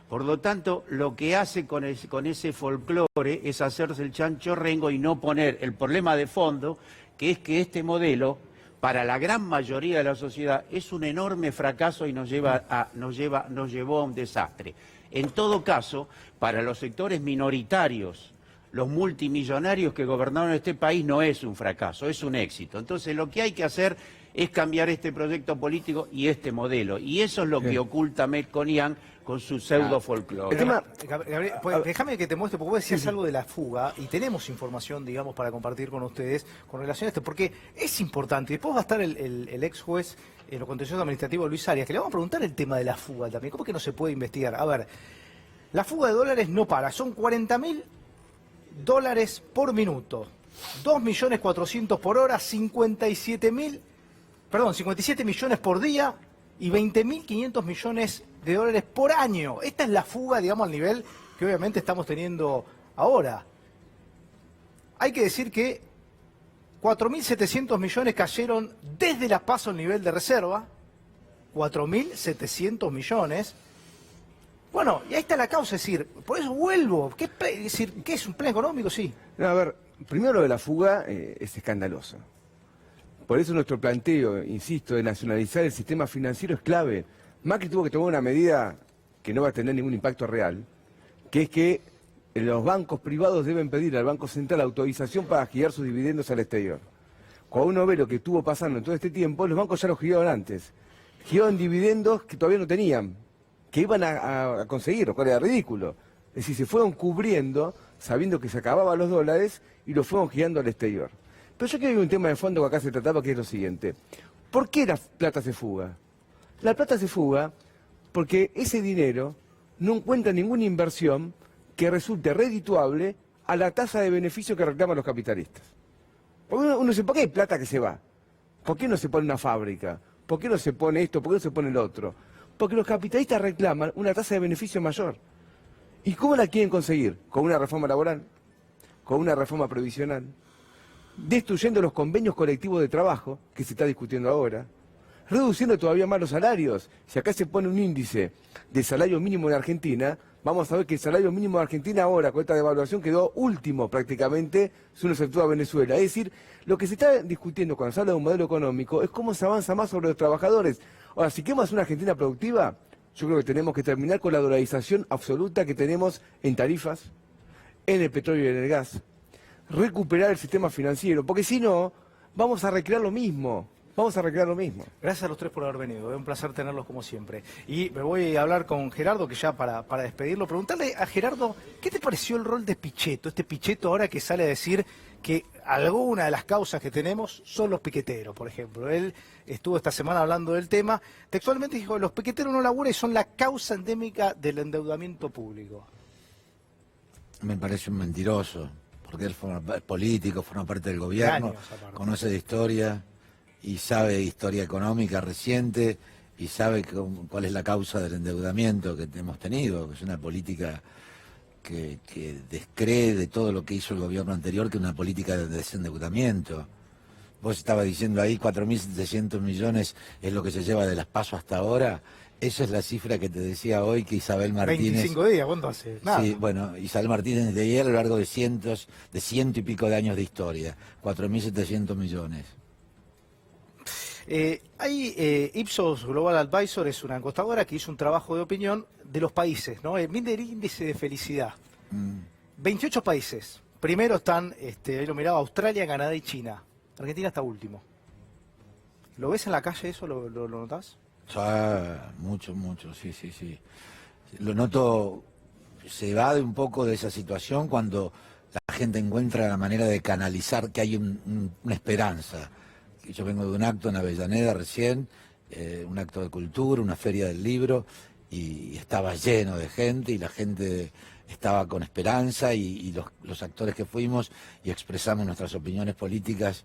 Por lo tanto, lo que hace con ese folclore es hacerse el chancho rengo y no poner el problema de fondo, que es que este modelo, para la gran mayoría de la sociedad, es un enorme fracaso y nos llevó a un desastre. En todo caso, para los sectores minoritarios, los multimillonarios que gobernaron este país, no es un fracaso, es un éxito. Entonces, lo que hay que hacer es cambiar este proyecto político y este modelo. Y eso es lo que oculta Melconian con su pseudo folclore. Gabriel, pues, déjame que te muestre, porque vos decías algo de la fuga, y tenemos información, digamos, para compartir con ustedes con relación a esto, porque es importante. Después va a estar el ex juez en lo contencioso administrativo, Luis Arias, que le vamos a preguntar el tema de la fuga también. ¿Cómo es que no se puede investigar? A ver, la fuga de dólares no para, son 40.000 dólares por minuto, 2.400.000 por hora, 57 millones por día y 20.500 millones de dólares por año. Esta es la fuga, digamos, al nivel que obviamente estamos teniendo ahora. Hay que decir que 4.700 millones cayeron desde la PASO al nivel de reserva. 4.700 millones. Bueno, y ahí está la causa, es decir, por eso vuelvo. ¿Qué es un plan económico? Sí. No, a ver, primero lo de la fuga es escandaloso. Por eso nuestro planteo, insisto, de nacionalizar el sistema financiero es clave. Macri tuvo que tomar una medida que no va a tener ningún impacto real, que es que los bancos privados deben pedir al Banco Central autorización para girar sus dividendos al exterior. Cuando uno ve lo que estuvo pasando en todo este tiempo, los bancos ya los giraron antes. Giraron dividendos que todavía no tenían, que iban a conseguir, lo cual era ridículo. Es decir, se fueron cubriendo, sabiendo que se acababan los dólares, y los fueron girando al exterior. Pero yo creo que hay un tema de fondo que acá se trataba, que es lo siguiente. ¿Por qué la plata se fuga? La plata se fuga porque ese dinero no encuentra ninguna inversión que resulte redituable a la tasa de beneficio que reclaman los capitalistas. Porque uno dice, ¿por qué hay plata que se va? ¿Por qué no se pone una fábrica? ¿Por qué no se pone esto? ¿Por qué no se pone el otro? Porque los capitalistas reclaman una tasa de beneficio mayor. ¿Y cómo la quieren conseguir? ¿Con una reforma laboral? ¿Con una reforma previsional? Destruyendo los convenios colectivos de trabajo, que se está discutiendo ahora, reduciendo todavía más los salarios. Si acá se pone un índice de salario mínimo en Argentina, vamos a ver que el salario mínimo de Argentina ahora, con esta devaluación, quedó último prácticamente, si uno exceptúa a Venezuela. Es decir, lo que se está discutiendo cuando se habla de un modelo económico es cómo se avanza más sobre los trabajadores. Ahora, si queremos una Argentina productiva, yo creo que tenemos que terminar con la dolarización absoluta que tenemos en tarifas, en el petróleo y en el gas. Recuperar el sistema financiero, porque si no, vamos a recrear lo mismo. Gracias a los tres por haber venido, es un placer tenerlos como siempre. Y me voy a hablar con Gerardo, que ya para despedirlo, preguntarle a Gerardo, ¿qué te pareció el rol de Pichetto? Este Pichetto ahora que sale a decir que alguna de las causas que tenemos son los piqueteros, por ejemplo. Él estuvo esta semana hablando del tema, textualmente dijo, los piqueteros no laburan y son la causa endémica del endeudamiento público. Me parece un mentiroso, porque él es político, forma parte del gobierno, conoce de historia y sabe historia económica reciente y sabe cuál es la causa del endeudamiento que hemos tenido, que es una política que descree de todo lo que hizo el gobierno anterior, que es una política de desendeudamiento. Vos estabas diciendo ahí 4.700 millones es lo que se lleva de las PASO hasta ahora. Esa es la cifra que te decía hoy que Isabel Martínez... 25 días, ¿cuánto hace? Nada. Sí, bueno, Isabel Martínez de ayer a lo largo de ciento y pico de años de historia. 4.700 millones. Ipsos Global Advisor es una encuestadora que hizo un trabajo de opinión de los países, ¿no? Mide el índice de felicidad. 28 países. Primero están, ahí lo miraba, Australia, Canadá y China. Argentina está último. ¿Lo ves en la calle eso? ¿Lo notás? Mucho, sí. Lo noto se evade un poco de esa situación cuando la gente encuentra la manera de canalizar que hay una esperanza. Yo vengo de un acto en Avellaneda recién, un acto de cultura, una feria del libro, y estaba lleno de gente y la gente estaba con esperanza y los actores que fuimos y expresamos nuestras opiniones políticas,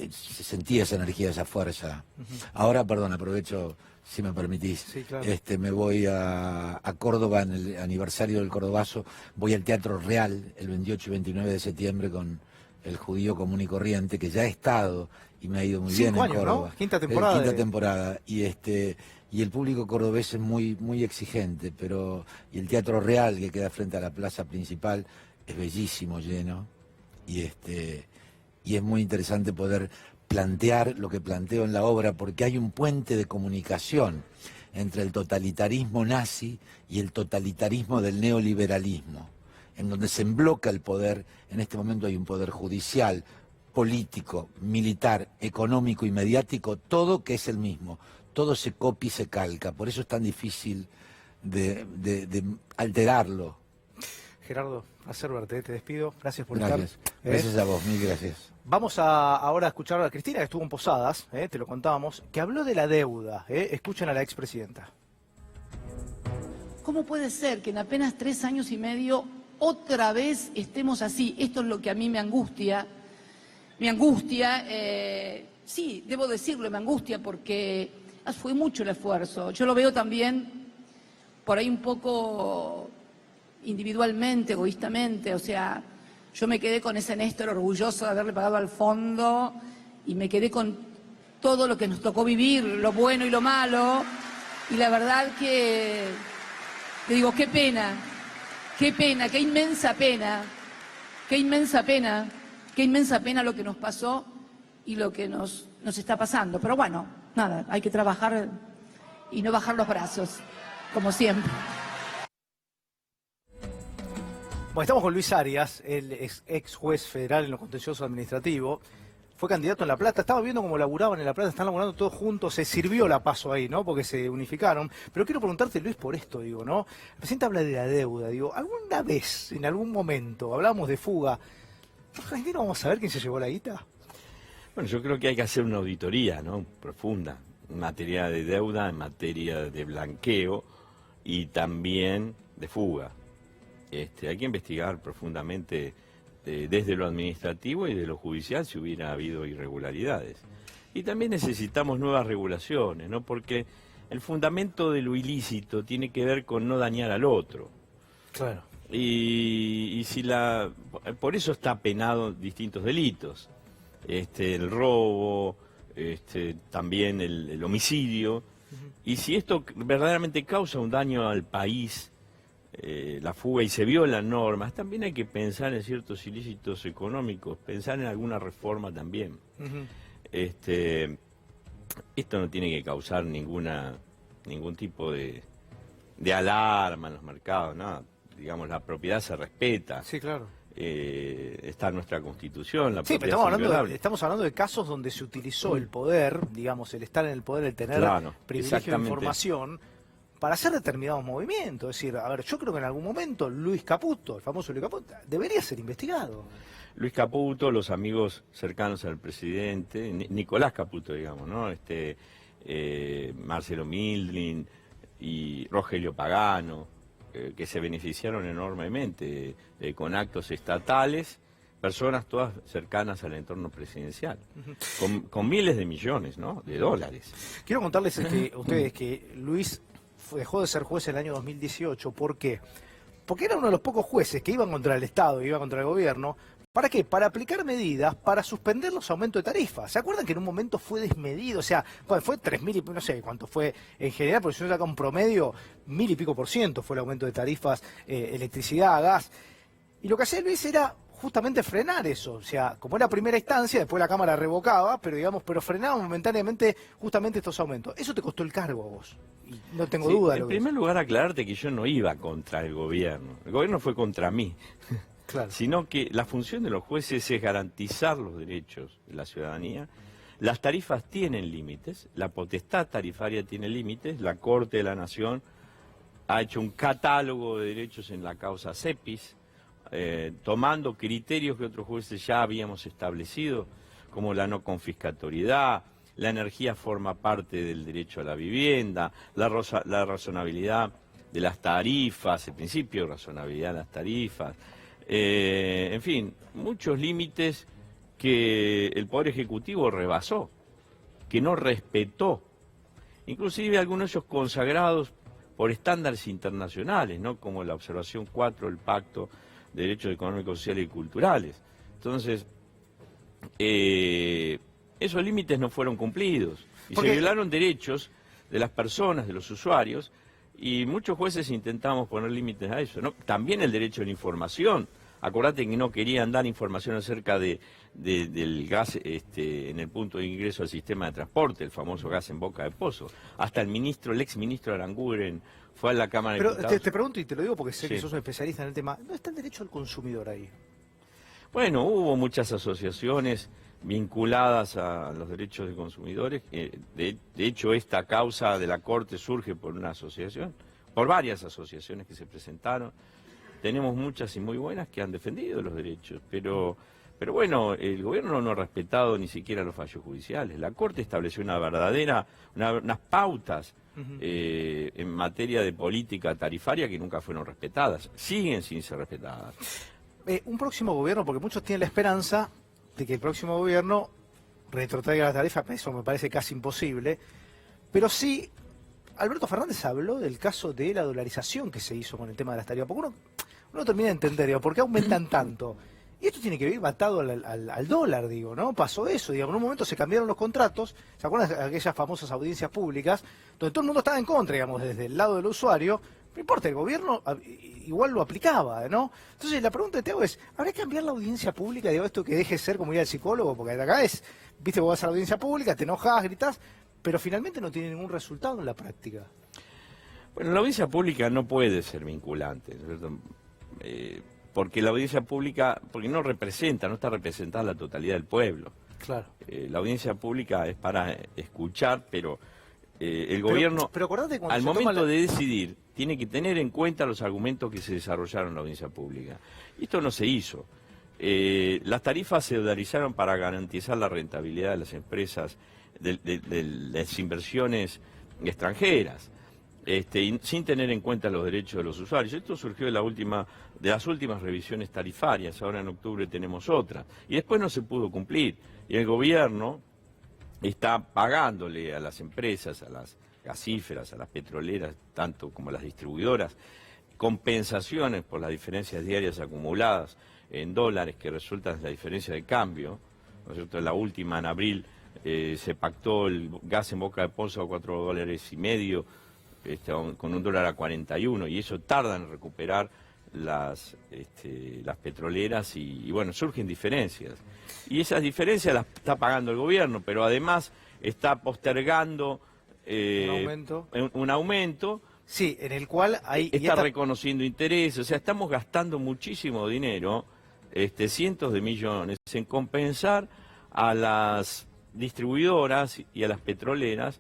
se sentía esa energía, esa fuerza. Ahora, perdón, aprovecho, si me permitís, sí, claro. Me voy a Córdoba en el aniversario del Cordobazo, voy al Teatro Real el 28 y 29 de septiembre con El Judío Común y Corriente, que ya ha estado y me ha ido muy bien en años, Córdoba. ¿no? Quinta temporada. Quinta temporada. Y el público cordobés es muy exigente, y el Teatro Real, que queda frente a la plaza principal, es bellísimo, lleno, y es muy interesante poder plantear lo que planteo en la obra, porque hay un puente de comunicación entre el totalitarismo nazi y el totalitarismo del neoliberalismo, en donde se embloca el poder. En este momento hay un poder judicial, político, militar, económico y mediático, todo que es el mismo, todo se copia y se calca, por eso es tan difícil de alterarlo. Gerardo, placer verte, te despido, gracias por Gracias. estar. Gracias a vos, mil gracias. Vamos ahora a escuchar a Cristina, que estuvo en Posadas, te lo contábamos, que habló de la deuda. Escuchen a la expresidenta. ¿Cómo puede ser que en apenas 3 años y medio otra vez estemos así? Esto es lo que a mí me angustia. Me angustia, sí, debo decirlo, me angustia porque fue mucho el esfuerzo. Yo lo veo también por ahí un poco individualmente, egoístamente, o sea, yo me quedé con ese Néstor orgulloso de haberle pagado al fondo y me quedé con todo lo que nos tocó vivir, lo bueno y lo malo, y la verdad que te digo, qué pena, qué inmensa pena, qué inmensa pena, qué inmensa pena lo que nos pasó y lo que nos está pasando. Pero bueno, nada, hay que trabajar y no bajar los brazos, como siempre. Bueno, estamos con Luis Arias, el ex juez federal en lo contencioso administrativo. Fue candidato en La Plata, estaba viendo cómo laburaban en La Plata, están laburando todos juntos, se sirvió la paso ahí, ¿no? Porque se unificaron. Pero quiero preguntarte, Luis, por esto, digo, ¿no? El presidente habla de la deuda, digo, ¿alguna vez, en algún momento, hablábamos de fuga, ¿argentino vamos a ver quién se llevó la guita? Bueno, yo creo que hay que hacer una auditoría, ¿no? Profunda, en materia de deuda, en materia de blanqueo y también de fuga. Hay que investigar profundamente desde lo administrativo y de lo judicial si hubiera habido irregularidades. Y también necesitamos nuevas regulaciones, ¿no? Porque el fundamento de lo ilícito tiene que ver con no dañar al otro. Claro. Y si por eso está penado distintos delitos. El robo, también el homicidio. Y si esto verdaderamente causa un daño al país, la fuga, y se violan normas, también hay que pensar en ciertos ilícitos económicos, pensar en alguna reforma también. Esto no tiene que causar ningún tipo de alarma en los mercados, nada. Digamos, la propiedad se respeta. Sí, claro. Está en nuestra Constitución, la sí, propiedad pero estamos hablando de casos donde se utilizó el poder, digamos, el estar en el poder, el tener privilegio de información, para hacer determinados movimientos. Es decir, a ver, yo creo que en algún momento Luis Caputo, el famoso Luis Caputo, debería ser investigado. Luis Caputo, los amigos cercanos al presidente, Nicolás Caputo, digamos, ¿no? Marcelo Mildrin y Rogelio Pagano, que se beneficiaron enormemente con actos estatales, personas todas cercanas al entorno presidencial, con miles de millones, ¿no?, de dólares. Quiero contarles a ustedes que Luis dejó de ser juez en el año 2018. ¿Por qué? Porque era uno de los pocos jueces que iban contra el Estado, iba contra el gobierno. ¿Para qué? Para aplicar medidas para suspender los aumentos de tarifas. ¿Se acuerdan que en un momento fue desmedido? O sea, fue 3.000 y no sé cuánto fue en general, porque si uno saca un promedio, 1.000 y pico % fue el aumento de tarifas, electricidad, gas. Y lo que hacía Luis era justamente frenar eso. O sea, como era primera instancia, después la Cámara revocaba, pero frenaba momentáneamente justamente estos aumentos. Eso te costó el cargo a vos. Y no tengo duda. En primer lugar, aclararte que yo no iba contra el gobierno. El gobierno fue contra mí. Claro. Sino que la función de los jueces es garantizar los derechos de la ciudadanía. Las tarifas tienen límites, la potestad tarifaria tiene límites, la Corte de la Nación ha hecho un catálogo de derechos en la causa Cepis, tomando criterios que otros jueces ya habíamos establecido, como la no confiscatoriedad, la energía forma parte del derecho a la vivienda, la razonabilidad de las tarifas, el principio de razonabilidad de las tarifas, en fin, muchos límites que el Poder Ejecutivo rebasó, que no respetó, inclusive algunos de ellos consagrados por estándares internacionales, ¿no? Como la observación 4 del Pacto de Derechos Económicos, Sociales y Culturales. Entonces, esos límites no fueron cumplidos y se violaron derechos de las personas, de los usuarios, y muchos jueces intentamos poner límites a eso, ¿no? También el derecho a la información. Acordate que no querían dar información acerca del gas en el punto de ingreso al sistema de transporte, el famoso gas en boca de pozo. Hasta el exministro Aranguren fue a la Cámara de Diputados. Pero te pregunto, y te lo digo porque sé que sos un especialista en el tema, ¿no está el derecho al consumidor ahí? Bueno, hubo muchas asociaciones vinculadas a los derechos de consumidores. De hecho, esta causa de la Corte surge por una asociación, por varias asociaciones que se presentaron. Tenemos muchas y muy buenas que han defendido los derechos, pero bueno, el gobierno no ha respetado ni siquiera los fallos judiciales. La Corte estableció unas pautas en materia de política tarifaria que nunca fueron respetadas, siguen sin ser respetadas. Un próximo gobierno, porque muchos tienen la esperanza de que el próximo gobierno retrotraiga la tarifa, eso me parece casi imposible, pero sí, Alberto Fernández habló del caso de la dolarización que se hizo con el tema de las tarifas, porque uno termina de entender, digo, ¿por qué aumentan tanto? Y esto tiene que ir atado al dólar, digo, ¿no? Pasó eso, digamos, en un momento se cambiaron los contratos, ¿se acuerdan de aquellas famosas audiencias públicas, donde todo el mundo estaba en contra, digamos, desde el lado del usuario? No importa, el gobierno igual lo aplicaba, ¿no? Entonces la pregunta que te hago es, ¿habrá que cambiar la audiencia pública? Digo, esto que deje de ser como ir al psicólogo, porque acá es, viste, vos vas a la audiencia pública, te enojas, gritás, pero finalmente no tiene ningún resultado en la práctica. Bueno, la audiencia pública no puede ser vinculante, ¿no es cierto? Porque la audiencia pública, porque no está representada la totalidad del pueblo. Claro. La audiencia pública es para escuchar, pero el gobierno, pero acordate cuando al momento de decidir, tiene que tener en cuenta los argumentos que se desarrollaron en la audiencia pública. Y esto no se hizo. Las tarifas se dolarizaron para garantizar la rentabilidad de las empresas, de las inversiones extranjeras, sin tener en cuenta los derechos de los usuarios. Esto surgió de las últimas revisiones tarifarias, ahora en octubre tenemos otra, y después no se pudo cumplir. Y el gobierno está pagándole a las empresas, a las gasíferas, a las petroleras, tanto como a las distribuidoras, compensaciones por las diferencias diarias acumuladas en dólares que resultan de la diferencia de cambio, ¿no es cierto? La última, en abril, se pactó el gas en boca de pozo a $4,5, con un dólar a 41, y eso tarda en recuperar las petroleras y bueno, surgen diferencias. Y esas diferencias las está pagando el gobierno, pero además está postergando un aumento. Sí, en el cual está reconociendo intereses, o sea, estamos gastando muchísimo dinero, cientos de millones, en compensar a las distribuidoras y a las petroleras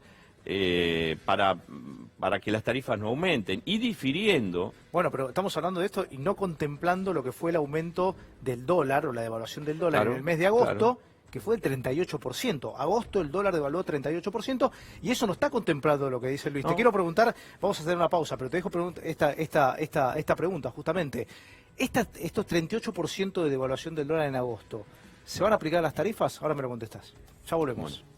para que las tarifas no aumenten y difiriendo. Bueno, pero estamos hablando de esto y no contemplando lo que fue el aumento del dólar o la devaluación del dólar en el mes de agosto, que fue del 38%. Agosto el dólar devaluó 38% y eso no está contemplado lo que dice Luis. No. Te quiero preguntar, vamos a hacer una pausa, pero te dejo esta pregunta justamente. Estos 38% de devaluación del dólar en agosto, ¿se van a aplicar las tarifas? Ahora me lo contestás. Ya volvemos. Bueno.